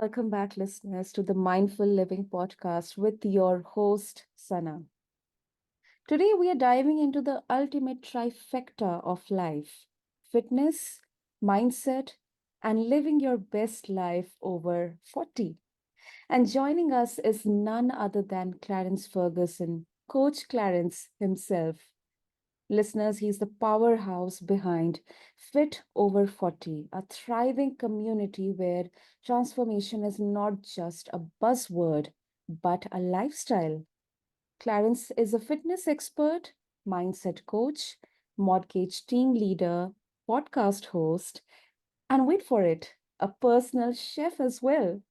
welcome back, listeners, to the Mindful Living podcast with your host, Sana. Today, we are diving into the ultimate trifecta of life: fitness, mindset, and living your best life over 40. And joining us is none other than Clarence Ferguson, Coach Clarence himself. Listeners, he's the powerhouse behind Fit Over 40, a thriving community where transformation is not just a buzzword, but a lifestyle. Clarence is a fitness expert, mindset coach, mortgage team leader, podcast host, and wait for it, a personal chef as well.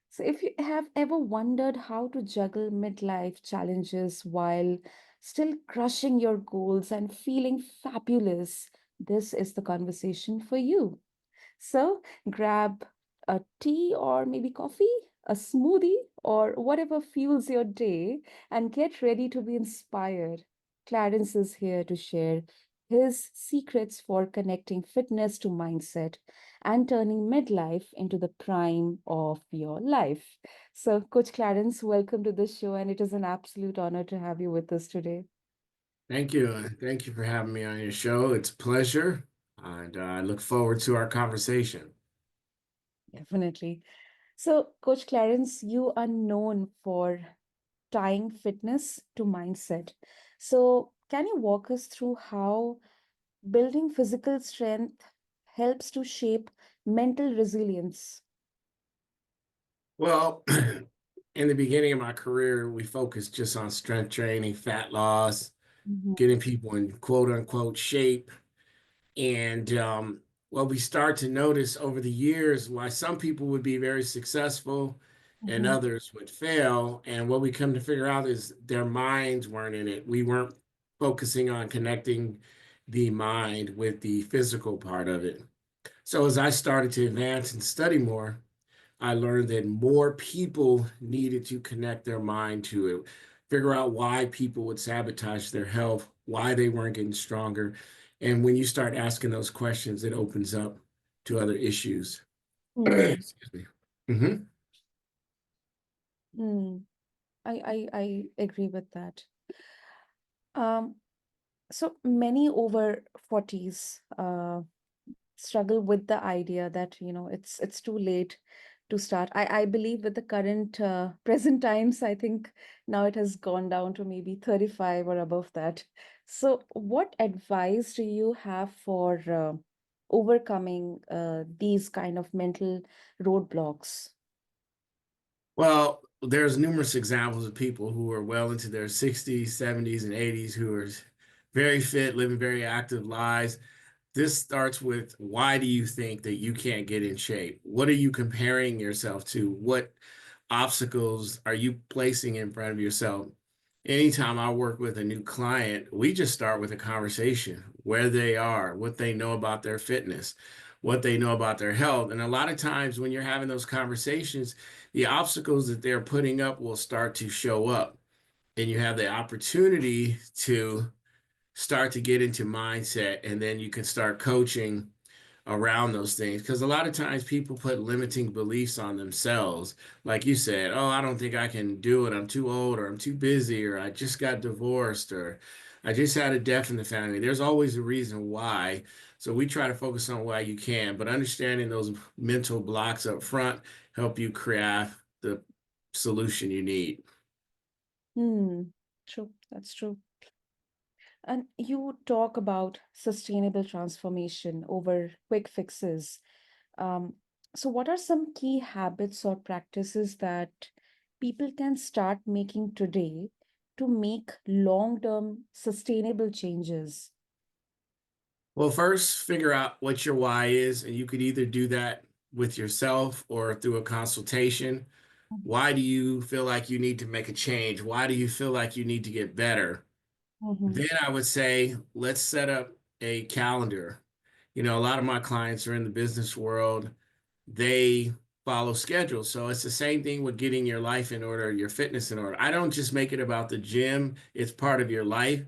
So, if you have ever wondered how to juggle midlife challenges while still crushing your goals and feeling fabulous, this is the conversation for you. So grab a tea or maybe coffee, a smoothie, or whatever fuels your day and get ready to be inspired. Clarence is here to share his secrets for connecting fitness to mindset and turning midlife into the prime of your life. So, Coach Clarence, welcome to the show, and it is an absolute honor to have you with us today. Thank you. Thank you for having me on your show. It's a pleasure, and I look forward to our conversation. Definitely. So, Coach Clarence, you are known for tying fitness to mindset. So, can you walk us through how building physical strength helps to shape mental resilience? Well, in the beginning of my career, we focused just on strength training, fat loss, Mhm, getting people in quote unquote shape. And what we start to notice over the years, why some people would be very successful and mhm, others would fail. And what we come to figure out is their minds weren't in it. We weren't focusing on connecting the mind with the physical part of it. So as I started to advance and study more, I learned that more people needed to connect their mind to it, figure out why people would sabotage their health, why they weren't getting stronger. And when you start asking those questions, it opens up to other issues. mm, Excuse me. hmm mm. I agree with that. Um, so many over 40s struggle with the idea that it's too late to start. I believe with the current present times, I think now it has gone down to maybe 35 or above that. So what advice do you have for overcoming these kind of mental roadblocks? Well, there's numerous examples of people who are well into their 60s, 70s, and 80s who are very fit, living very active lives. This starts with, why do you think that you can't get in shape? What are you comparing yourself to? What obstacles are you placing in front of yourself? Anytime I work with a new client, we just start with a conversation, where they are, what they know about their fitness, what they know about their health. And a lot of times when you're having those conversations, the obstacles that they're putting up will start to show up. And you have the opportunity to start to get into mindset, and then you can start coaching around those things, because a lot of times people put limiting beliefs on themselves, like you said, oh, I don't think I can do it, I'm too old, or I'm too busy, or I just got divorced, or I just had a death in the family. There's always a reason why. So we try to focus on why you can, but understanding those mental blocks up front help you craft the solution you need. Hmm, true, that's true. And you talk about sustainable transformation over quick fixes. Um, so, what are some key habits or practices that people can start making today to make long-term sustainable changes? Well, first, figure out what your why is, and you could either do that with yourself or through a consultation. Why do you feel like you need to make a change? Why do you feel like you need to get better? Mm-hmm. Then I would say, let's set up a calendar. A lot of my clients are in the business world. They follow schedules. So it's the same thing with getting your life in order, your fitness in order. I don't just make it about the gym, it's part of your life.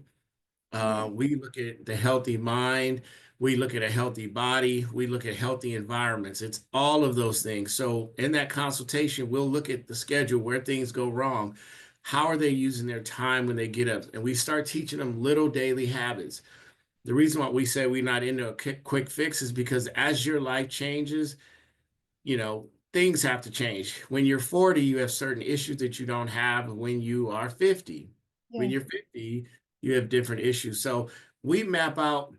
Yeah. We look at the healthy mind. We look at a healthy body. We look at healthy environments. It's all of those things. So in that consultation, we'll look at the schedule, where things go wrong. How are they using their time when they get up? And we start teaching them little daily habits. The reason why we say we're not into a quick fix is because as your life changes, things have to change. When you're 40, you have certain issues that you don't have when you are 50. When Yeah. you're 50, you have different issues. So we map out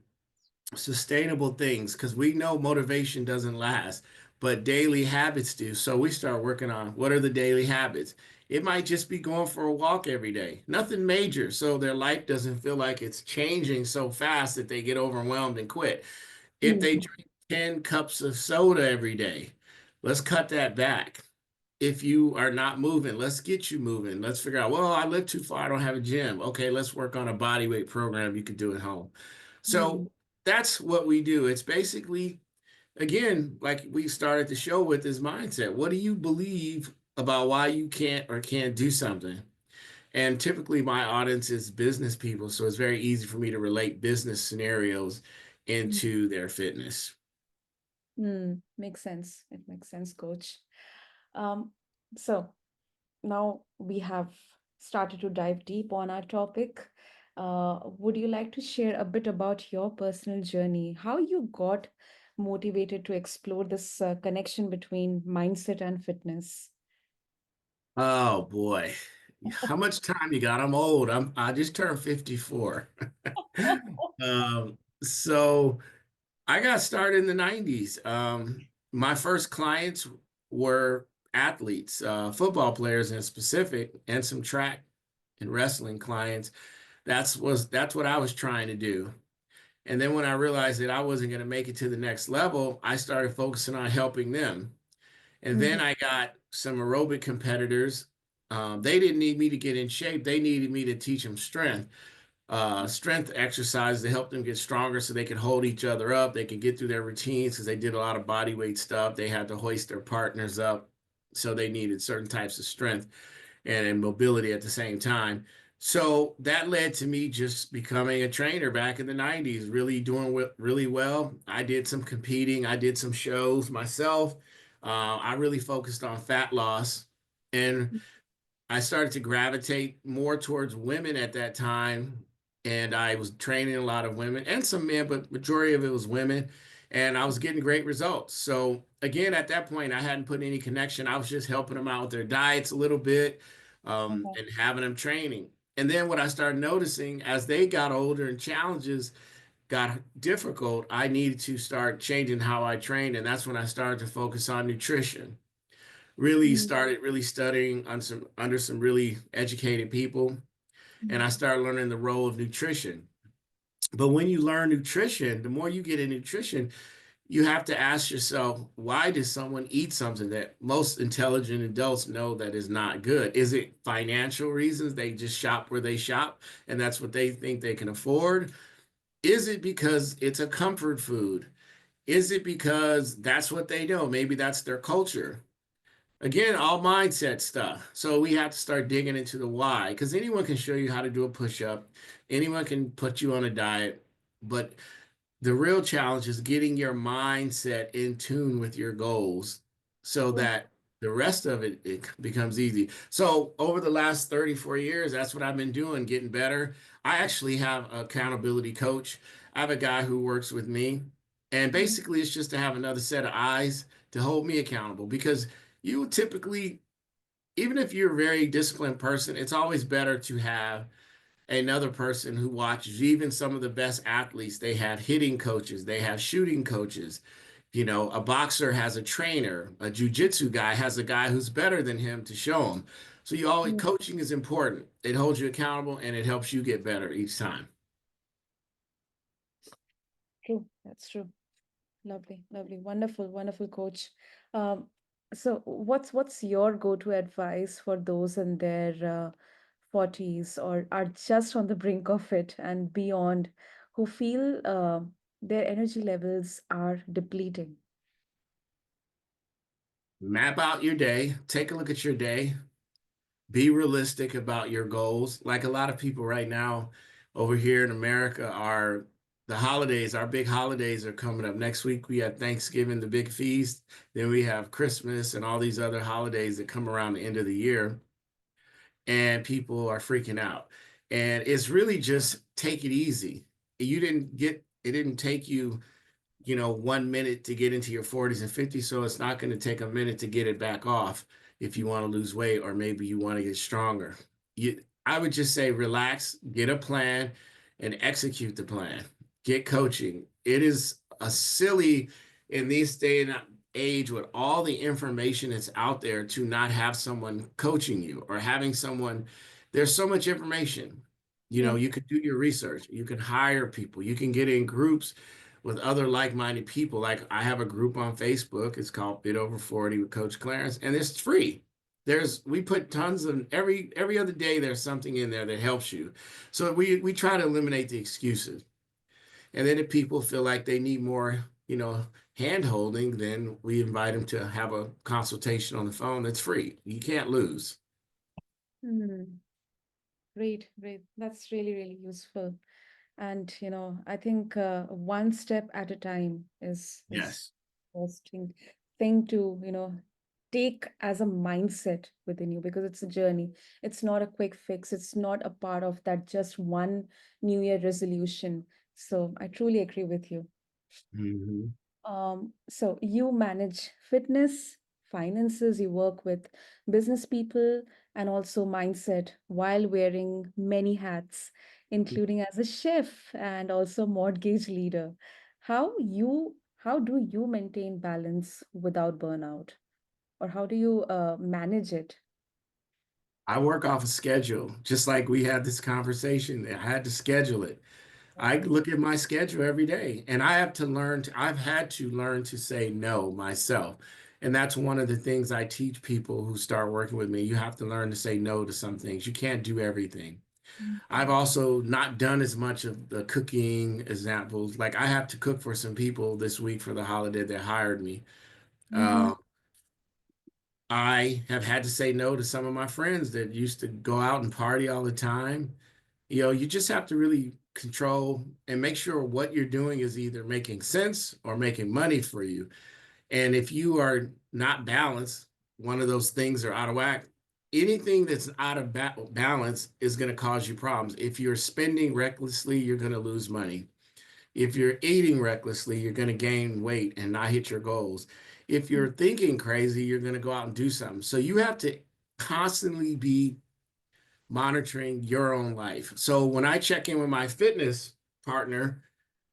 sustainable things because we know motivation doesn't last, but daily habits do. So we start working on what are the daily habits. It might just be going for a walk every day, nothing major. So their life doesn't feel like it's changing so fast that they get overwhelmed and quit. If they Mm. drink 10 cups of soda every day, let's cut that back. If you are not moving, let's get you moving. Let's figure out, well, I live too far, I don't have a gym. Okay, let's work on a body weight program you could do at home. Mm. So that's what we do. It's basically, again, like we started the show with, is mindset. What do you believe about why you can't or can't do something? And typically my audience is business people, so it's very easy for me to relate business scenarios Mm. into their fitness. Makes sense. It makes sense, coach. Um, so now we have started to dive deep on our topic. Would you like to share a bit about your personal journey, how you got motivated to explore this connection between mindset and fitness? Oh boy. How much time you got? I'm old. I just turned 54. So I got started in the 90s. My first clients were athletes, football players in specific, and some track and wrestling clients. That's what I was trying to do. And then when I realized that I wasn't going to make it to the next level, I started focusing on helping them. And Mhm. then I got some aerobic competitors. They didn't need me to get in shape. They needed me to teach them strength exercises to help them get stronger so they could hold each other up. They could get through their routines because they did a lot of body weight stuff. They had to hoist their partners up. So they needed certain types of strength and mobility at the same time. So that led to me just becoming a trainer back in the 90s, really doing really well. I did some competing, I did some shows myself. I really focused on fat loss. And I started to gravitate more towards women at that time. And I was training a lot of women and some men, but majority of it was women. And I was getting great results. So again, at that point, I hadn't put any connection. I was just helping them out with their diets a little bit, Okay. and having them training. And then what I started noticing as they got older and challenges got difficult, I needed to start changing how I trained. And that's when I started to focus on nutrition. Really Mm. started really studying under some really educated people, and I started learning the role of nutrition. But when you learn nutrition, the more you get in nutrition, you have to ask yourself, why does someone eat something that most intelligent adults know that is not good? Is it financial reasons? They just shop where they shop and that's what they think they can afford? Is it because it's a comfort food? Is it because that's what they know? Maybe that's their culture. Again, all mindset stuff. So we have to start digging into the why, because anyone can show you how to do a push-up, anyone can put you on a diet, but the real challenge is getting your mindset in tune with your goals so True. that the rest of it becomes easy. So over the last 34 years, that's what I've been doing, getting better. I actually have an accountability coach. I have a guy who works with me, and Mm. basically it's just to have another set of eyes to hold me accountable because you typically, even if you're a very disciplined person, it's always better to have another person who watches. Even some of the best athletes, they have hitting coaches, they have shooting coaches. A boxer has a trainer, a jujitsu guy has a guy who's better than him to show him. So you always, Mm. coaching is important. It holds you accountable and it helps you get better each time. True. That's true. Lovely, lovely, wonderful, wonderful, coach. Um, so what's your go-to advice for those in their 40s or are just on the brink of it and beyond, who feel their energy levels are depleting? Map out your day, take a look at your day, be realistic about your goals. Like a lot of people right now over here in America are the holidays, our big holidays are coming up. Next week, we have Thanksgiving, the big feast. Then we have Christmas and all these other holidays that come around the end of the year. And people are freaking out. And it's really just take it easy. It didn't take you 1 minute to get into your 40s and 50s. So it's not going to take a minute to get it back off if you want to lose weight or maybe you want to get stronger. I would just say relax, get a plan, and execute the plan. Get coaching. It is a silly in this day and age with all the information that's out there to not have someone coaching you or having someone. There's so much information. Yeah. You could do your research. You can hire people. You can get in groups with other like-minded people. Like I have a group on Facebook. It's called Bit Over 40 with Coach Clarence, and it's free. We put tons of every other day there's something in there that helps you. So we try to eliminate the excuses. And then if people feel like they need more, hand holding, then we invite them to have a consultation on the phone that's free. You can't lose. Hmm. Great, great. That's really, really useful. And I think one step at a time is Yes. first thing to take as a mindset within you, because it's a journey. It's not a quick fix. It's not a part of that just one New Year resolution. So I truly agree with you. Hmm. So you manage fitness, finances, you work with business people, and also mindset while wearing many hats, including as a chef and also mortgage leader. How do you maintain balance without burnout? Or how do you manage it? I work off a schedule, just like we had this conversation. I had to schedule it. I Mm, look at my schedule every day and I've had to learn to say no myself. And that's one of the things I teach people who start working with me. You have to learn to say no to some things. You can't do everything. I've mm, also not done as much of the cooking examples. Like I have to cook for some people this week for the holiday that hired me. mhm, Uh, I have had to say no to some of my friends that used to go out and party all the time. You just have to really control and make sure what you're doing is either making sense or making money for you. And if you are not balanced, one of those things are out of whack. Anything that's out of balance is going to cause you problems. If you're spending recklessly, you're going to lose money. If you're eating recklessly, you're going to gain weight and not hit your goals. If mm, you're thinking crazy, you're going to go out and do something. So you have to constantly be monitoring your own life. So when I check in with my fitness partner,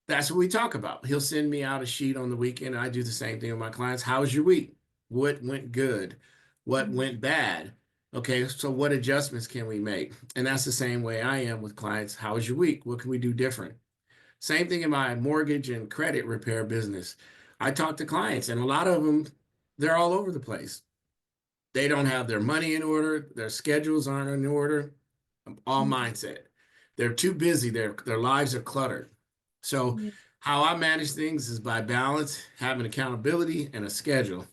that's what we talk about. He'll send me out a sheet on the weekend. I do the same thing with my clients. How was your week? What went good? What mm, went bad? Okay, so what adjustments can we make? And that's the same way I am with clients. How was your week? What can we do different? Same thing in my mortgage and credit repair business. I talk to clients, and a lot of them, they're all over the place. They don't have their money in order, their schedules aren't in order, all mm, mindset. They're too busy, their lives are cluttered. So, yeah, how I manage things is by balance, having accountability, and a schedule.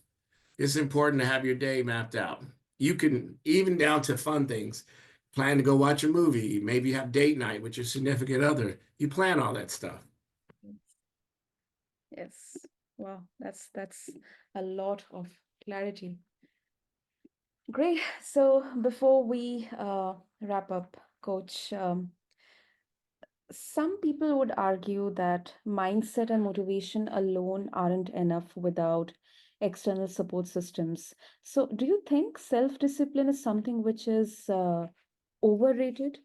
It's important to have your day mapped out. You can, even down to fun things, plan to go watch a movie, maybe have date night with your significant other. You plan all that stuff. yes. Wow, that's a lot of clarity. Great. So before we wrap up, Coach, some people would argue that mindset and motivation alone aren't enough without external support systems. So, do you think self-discipline is something which is overrated?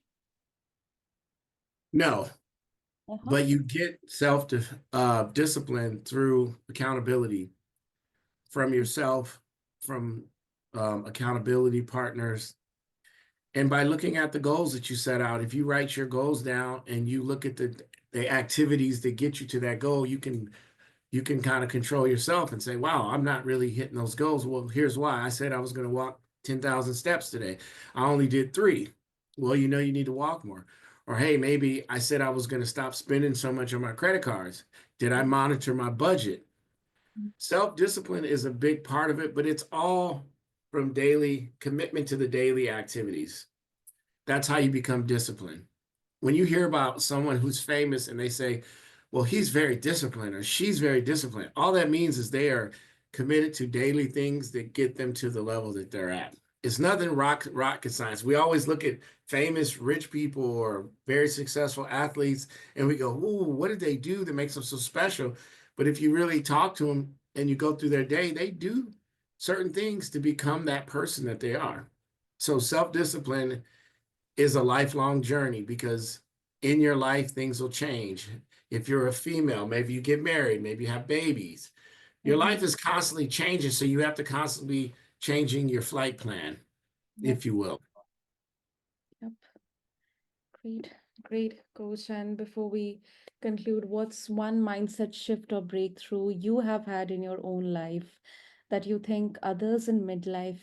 No, Uh-huh. but you get self discipline through accountability from yourself, from accountability partners, and by looking at the goals that you set out. If you write your goals down and you look at the activities that get you to that goal, you can kind of control yourself and say, wow, I'm not really hitting those goals. Well, here's why. I said I was going to walk 10,000 steps today. I only did 3. Well, you need to walk more. Or, hey, maybe I said I was going to stop spending so much on my credit cards. Did I monitor my budget? Self discipline is a big part of it, but it's all from daily commitment to the daily activities. That's how you become disciplined. When you hear about someone who's famous and they say, well, he's very disciplined or she's very disciplined. All that means is they are committed to daily things that get them to the level that they're at. It's nothing rocket science. We always look at famous rich people or very successful athletes and we go, "Ooh, what did they do that makes them so special?" But if you really talk to them and you go through their day, they do certain things to become that person that they are. So self-discipline is a lifelong journey because in your life things will change. If you're a female, maybe you get married, maybe you have babies. Your life Mm-hmm. is constantly changing, so you have to constantly be changing your flight plan, Yep. if you will. Yep. Great. Great, coach. And before we conclude, what's one mindset shift or breakthrough you have had in your own life that you think others in midlife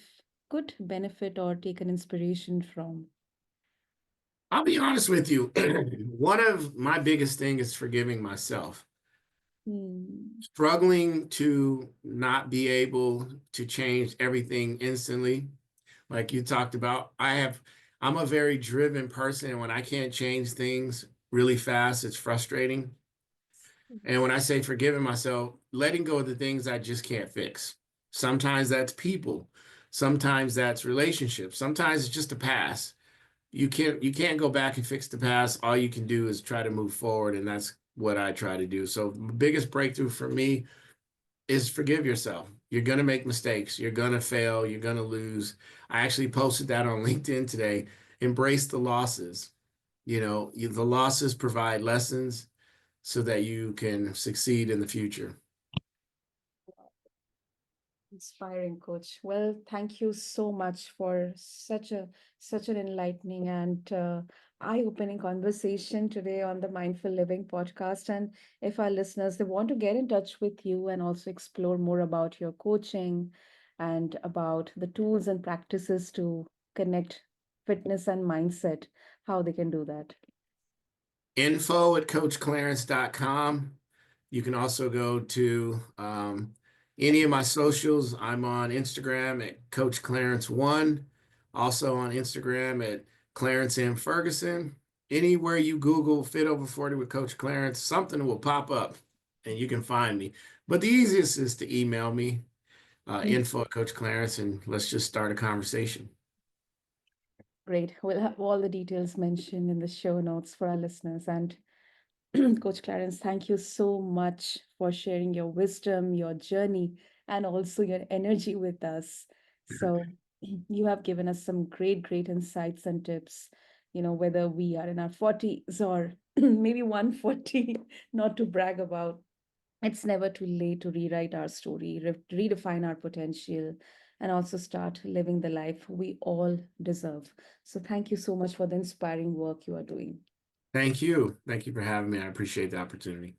could benefit or take an inspiration from? I'll be honest with you. One of my biggest thing is forgiving myself. Hmm. Struggling to not be able to change everything instantly, like you talked about. I'm a very driven person, and when I can't change things really fast, it's frustrating. And when I say forgiving myself, letting go of the things I just can't fix. Sometimes that's people, sometimes that's relationships, sometimes it's just a past. You can't go back and fix the past. All you can do is try to move forward, and that's what I try to do. So the biggest breakthrough for me is forgive yourself. You're going to make mistakes. You're going to fail. You're going to lose. I actually posted that on LinkedIn today. Embrace the losses. The losses provide lessons so that you can succeed in the future. Inspiring, coach. Well, thank you so much for such an enlightening and eye-opening conversation today on the Mindful Living podcast. And if our listeners they want to get in touch with you and also explore more about your coaching and about the tools and practices to connect fitness and mindset, how they can do that. Info@coachclarence.com. You can also go to any of my socials. I'm on Instagram at Coach Clarence One, also on Instagram at Clarence M. Ferguson. Anywhere you Google Fit Over 40 with Coach Clarence, something will pop up and you can find me. But the easiest is to email me, info@Coach Clarence, and let's just start a conversation. Great. We'll have all the details mentioned in the show notes for our listeners. And Coach Clarence, thank you so much for sharing your wisdom, your journey, and also your energy with us. So, you have given us some great insights and tips, whether we are in our 40s or maybe 140, not to brag about. It's never too late to rewrite our story, redefine our potential, and also start living the life we all deserve. So, thank you so much for the inspiring work you are doing. Thank you. Thank you for having me. I appreciate the opportunity.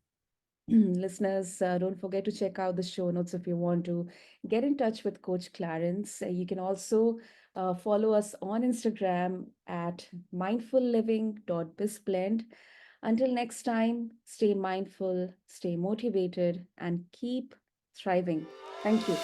Listeners, don't forget to check out the show notes if you want to get in touch with Coach Clarence. You can also follow us on Instagram at mindfulliving.bizblend. Until next time, stay mindful, stay motivated, and keep thriving. Thank you.